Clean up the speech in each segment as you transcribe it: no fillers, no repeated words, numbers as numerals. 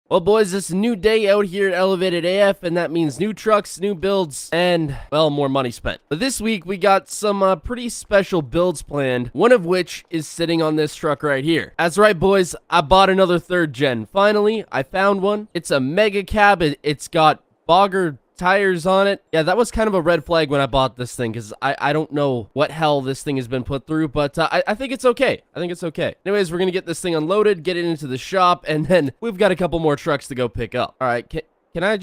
Well, boys, it's a new day out here at Elevated AF, and that means new trucks, new builds, and, well, more money spent. But this week, we got some pretty special builds planned, one of which is sitting on this truck right here. That's right, boys, I bought another third gen. Finally, I found one. It's a mega cab. It's got bogger tires on it. Yeah, that was kind of a red flag when I bought this thing, because I don't know what hell this thing has been put through, but I think it's okay. I think it's okay. Anyways, we're gonna get this thing unloaded, get it into the shop, and then we've got a couple more trucks to go pick up. All right, can I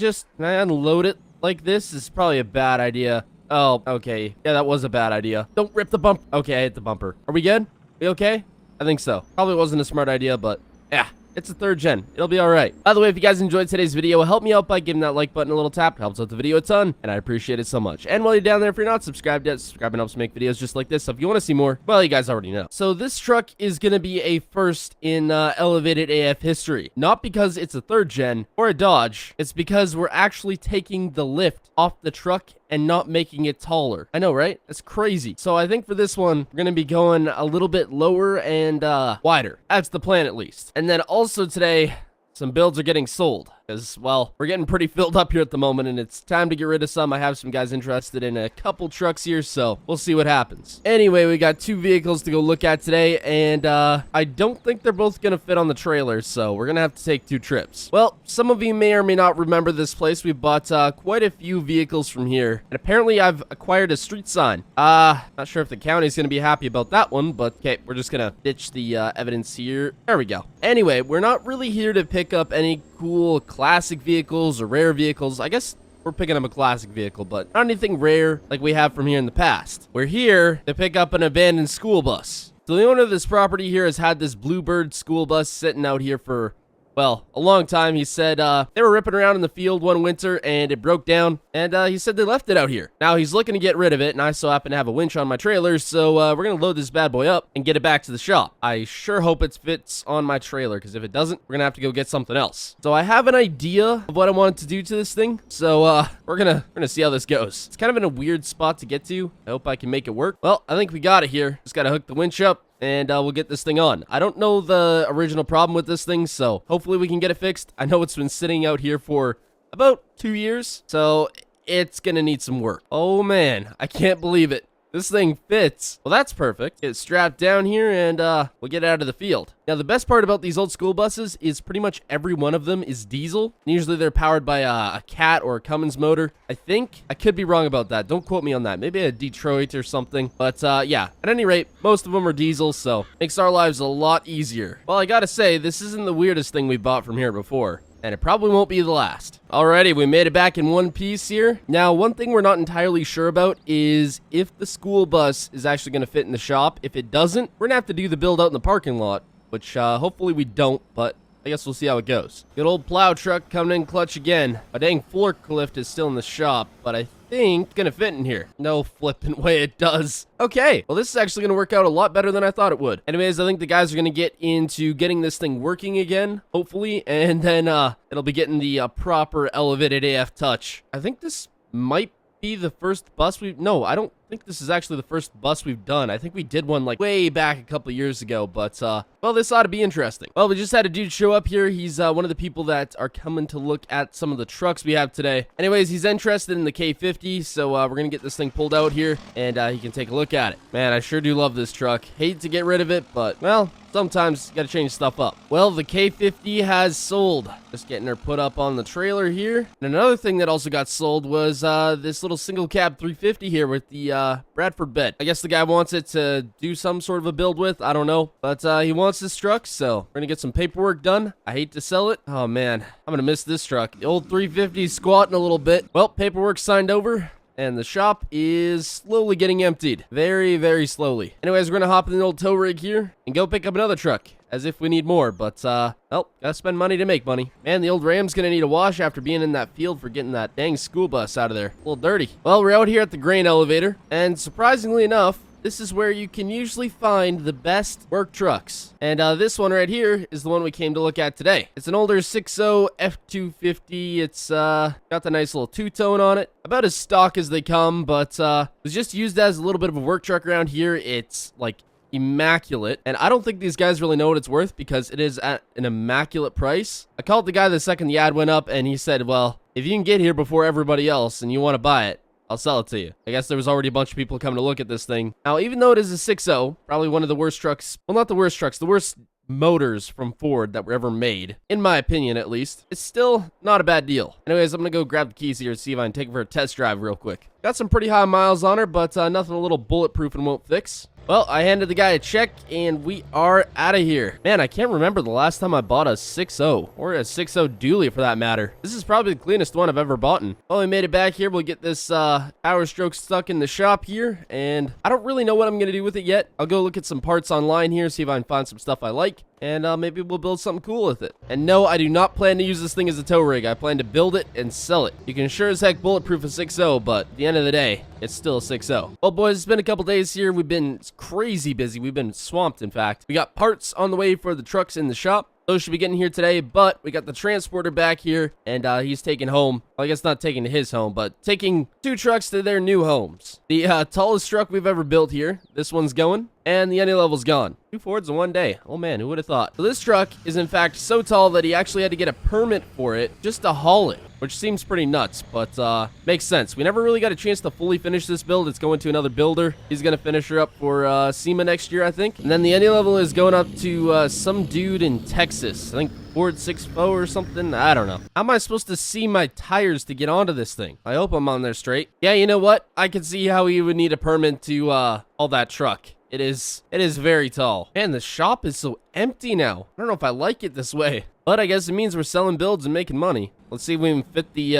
unload it like this? This is probably a bad idea. Oh, okay. Yeah, that was a bad idea. Don't rip the bump. Okay, I hit the bumper. Are we good? We okay? I think so. Probably wasn't a smart idea, but yeah. It's a third gen. It'll be all right. By the way, if you guys enjoyed today's video, help me out by giving that like button a little tap. It helps out the video a ton, and I appreciate it so much. And while you're down there, if you're not subscribed yet, subscribing helps make videos just like this. So if you want to see more, well, you guys already know. So this truck is going to be a first in Elevated AF history. Not because it's a third gen or a Dodge. It's because we're actually taking the lift off the truck and not making it taller. I know, right? That's crazy. So I think for this one, we're going to be going a little bit lower and wider. That's the plan, at least. And then also today, some builds are getting sold. Because, well, we're getting pretty filled up here at the moment, and it's time to get rid of some. I have some guys interested in a couple trucks here, so we'll see what happens. Anyway, we got two vehicles to go look at today, and I don't think they're both going to fit on the trailer, so we're going to have to take two trips. Well, some of you may or may not remember this place. We bought quite a few vehicles from here, and apparently I've acquired a street sign. Not sure if the county's going to be happy about that one, but okay, we're just going to ditch the evidence here. There we go. Anyway, we're not really here to pick up any cool classic vehicles or rare vehicles. I guess we're picking up a classic vehicle, but not anything rare like we have from here in the past. We're here to pick up an abandoned school bus. So the owner of this property here has had this Bluebird school bus sitting out here for, well, a long time. He said they were ripping around in the field one winter and it broke down, and he said they left it out here. Now he's looking to get rid of it, and I so happen to have a winch on my trailer, so we're gonna load this bad boy up and get it back to the shop. I sure hope it fits on my trailer, because if it doesn't, we're gonna have to go get something else. So I have an idea of what I wanted to do to this thing, so we're gonna see how this goes. It's kind of in a weird spot to get to. I hope I can make it work. Well, I think we got it here. Just gotta hook the winch up, and we'll get this thing on. I don't know the original problem with this thing, so hopefully we can get it fixed. I know it's been sitting out here for about 2 years, so it's gonna need some work. Oh man, I can't believe it. This thing fits. Well, that's perfect. Get it strapped down here, and we'll get it out of the field. Now, the best part about these old school buses is pretty much every one of them is diesel. And usually they're powered by a Cat or a Cummins motor. I think. I could be wrong about that. Don't quote me on that. Maybe a Detroit or something. But yeah, at any rate, most of them are diesel, so makes our lives a lot easier. Well, I gotta say, this isn't the weirdest thing we bought from here before, and it probably won't be the last. Alrighty, we made it back in one piece here. Now, one thing we're not entirely sure about is if the school bus is actually going to fit in the shop. If it doesn't, we're going to have to do the build out in the parking lot, which hopefully we don't, but I guess we'll see how it goes. Good old plow truck coming in clutch again. My dang forklift is still in the shop, but I think it's gonna fit in here. No flipping way it does. Okay, well, this is actually gonna work out a lot better than I thought it would. Anyways, I think the guys are gonna get into getting this thing working again, hopefully, and then it'll be getting the proper Elevated AF touch. I think this might be the first bus no, I don't think this is actually the first bus we've done. I think we did one like way back a couple years ago, but well, this ought to be interesting. Well, we just had a dude show up here. He's one of the people that are coming to look at some of the trucks we have today. Anyways, he's interested in the K50, so we're gonna get this thing pulled out here, and he can take a look at it. Man, I sure do love this truck. Hate to get rid of it, but well, sometimes you gotta change stuff up. Well, the K50 has sold. Just getting her put up on the trailer here. And another thing that also got sold was this little single cab 350 here with the Bradford bed. I guess the guy wants it to do some sort of a build with. I don't know. But he wants this truck, so we're gonna get some paperwork done. I hate to sell it. Oh man, I'm gonna miss this truck. The old 350 squatting a little bit. Well, paperwork signed over, and the shop is slowly getting emptied. Very, very slowly. Anyways, we're gonna hop in the old tow rig here and go pick up another truck, as if we need more, but well, gotta spend money to make money. Man, the old Ram's gonna need a wash after being in that field for getting that dang school bus out of there. A little dirty. Well, we're out here at the grain elevator, and surprisingly enough, this is where you can usually find the best work trucks. And this one right here is the one we came to look at today. It's an older 6.0 F250. It's got the nice little two-tone on it. About as stock as they come, but it was just used as a little bit of a work truck around here. It's like immaculate. And I don't think these guys really know what it's worth because it is at an immaculate price. I called the guy the second the ad went up and he said, well, if you can get here before everybody else and you want to buy it, I'll sell it to you. I guess there was already a bunch of people coming to look at this thing. Now, even though it is a 6.0, probably one of the worst trucks, well, not the worst trucks, the worst motors from Ford that were ever made, in my opinion at least, it's still not a bad deal. Anyways, I'm gonna go grab the keys here and see if I can take it for a test drive real quick. Got some pretty high miles on her, but nothing a little bulletproof and won't fix. Well, I handed the guy a check, and we are out of here. Man, I can't remember the last time I bought a 6.0, or a 6.0 dually for that matter. This is probably the cleanest one I've ever bought. Well, we made it back here. We'll get this power stroke stuck in the shop here, and I don't really know what I'm going to do with it yet. I'll go look at some parts online here, see if I can find some stuff I like, and maybe we'll build something cool with it. And no, I do not plan to use this thing as a tow rig. I plan to build it and sell it. You can sure as heck bulletproof a 6.0, but at the end of the day, it's still a 6.0. Well, boys, it's been a couple days here. We've been crazy busy. We've been swamped, in fact. We got parts on the way for the trucks in the shop. Those should be getting here today, but we got the transporter back here, and he's taking home, well, I guess not taking to his home, but taking 2 trucks to their new homes. The tallest truck we've ever built here, this one's going, and the any level's gone. 2 Fords in one day. Oh man, who would have thought? So this truck is in fact so tall that he actually had to get a permit for it just to haul it, which seems pretty nuts, but makes sense. We never really got a chance to fully finish this build. It's going to another builder. He's going to finish her up for SEMA next year, I think. And then the any level is going up to some dude in Texas. I think Ford 6.0 or something. I don't know. How am I supposed to see my tires to get onto this thing? I hope I'm on there straight. Yeah, you know what? I can see how he would need a permit to haul that truck. It is very tall. Man, the shop is so empty now. I don't know if I like it this way, but I guess it means we're selling builds and making money. Let's see if we can fit the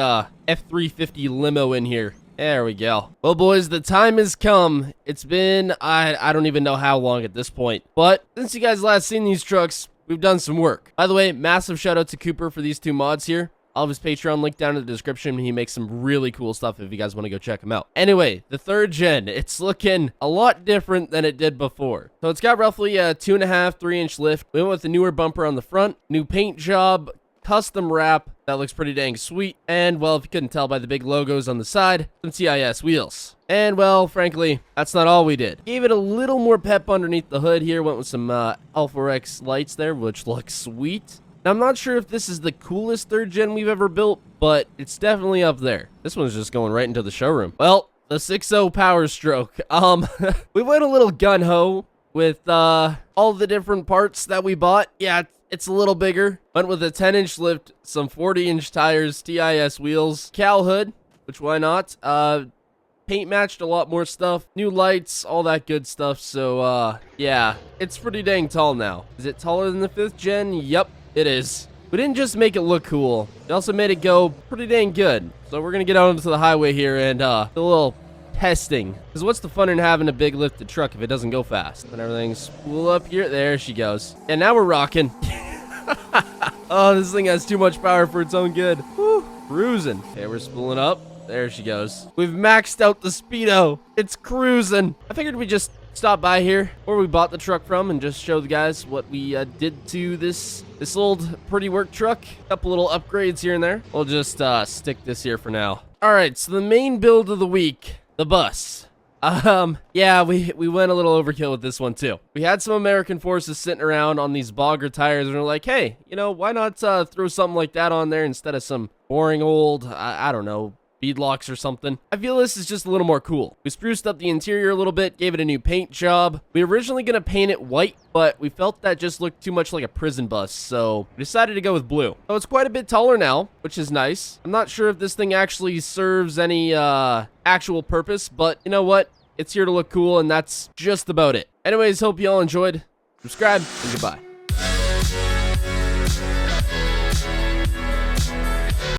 F350 limo in here. There we go. Well, boys, the time has come. It's been, I don't even know how long at this point, but since you guys last seen these trucks, we've done some work. By the way, massive shout out to Cooper for these 2 mods here. I'll have his Patreon link down in the description. He makes some really cool stuff if you guys want to go check him out. Anyway, the 3rd gen, it's looking a lot different than it did before. So it's got roughly a 2.5, 3-inch lift. We went with the newer bumper on the front, new paint job, custom wrap. That looks pretty dang sweet. And, well, if you couldn't tell by the big logos on the side, some TIS wheels. And, well, frankly, that's not all we did. Gave it a little more pep underneath the hood here. Went with some Alpha X lights there, which look sweet. Now, I'm not sure if this is the coolest 3rd gen we've ever built, but it's definitely up there. This one's just going right into the showroom. Well, the 6.0 Power Stroke. We went a little gun-ho with all the different parts that we bought. Yeah, it's a little bigger. Went with a 10-inch lift, some 40-inch tires, TIS wheels, cowl hood, which why not? Paint matched a lot more stuff, new lights, all that good stuff. So, yeah, it's pretty dang tall now. Is it taller than the 5th gen? Yep. It is. We didn't just make it look cool, it also made it go pretty dang good. So we're gonna get out onto the highway here and do a little testing. Because what's the fun in having a big lifted truck if it doesn't go fast? And everything's spool up here. There she goes. And now we're rocking. Oh, this thing has too much power for its own good. Woo, cruising. Okay, we're spooling up. There she goes. We've maxed out the speedo. It's cruising. I figured we'd just stop by here where we bought the truck from and just show the guys what we did to this old pretty work truck. Couple little upgrades here and there. We'll just stick this here for now. All right, so the main build of the week, the bus. Yeah, we went a little overkill with this one too. We had some American Forces sitting around on these bogger tires and we're like, hey, you know, why not throw something like that on there instead of some boring old, I don't know, beadlocks or something. I feel this is just a little more cool. We spruced up the interior a little bit, gave it a new paint job. We were originally gonna paint it white, but we felt that just looked too much like a prison bus, so we decided to go with blue. So it's quite a bit taller now, which is nice. I'm not sure if this thing actually serves any actual purpose, but you know what? It's here to look cool, and that's just about it. Anyways, hope you all enjoyed. Subscribe, and goodbye.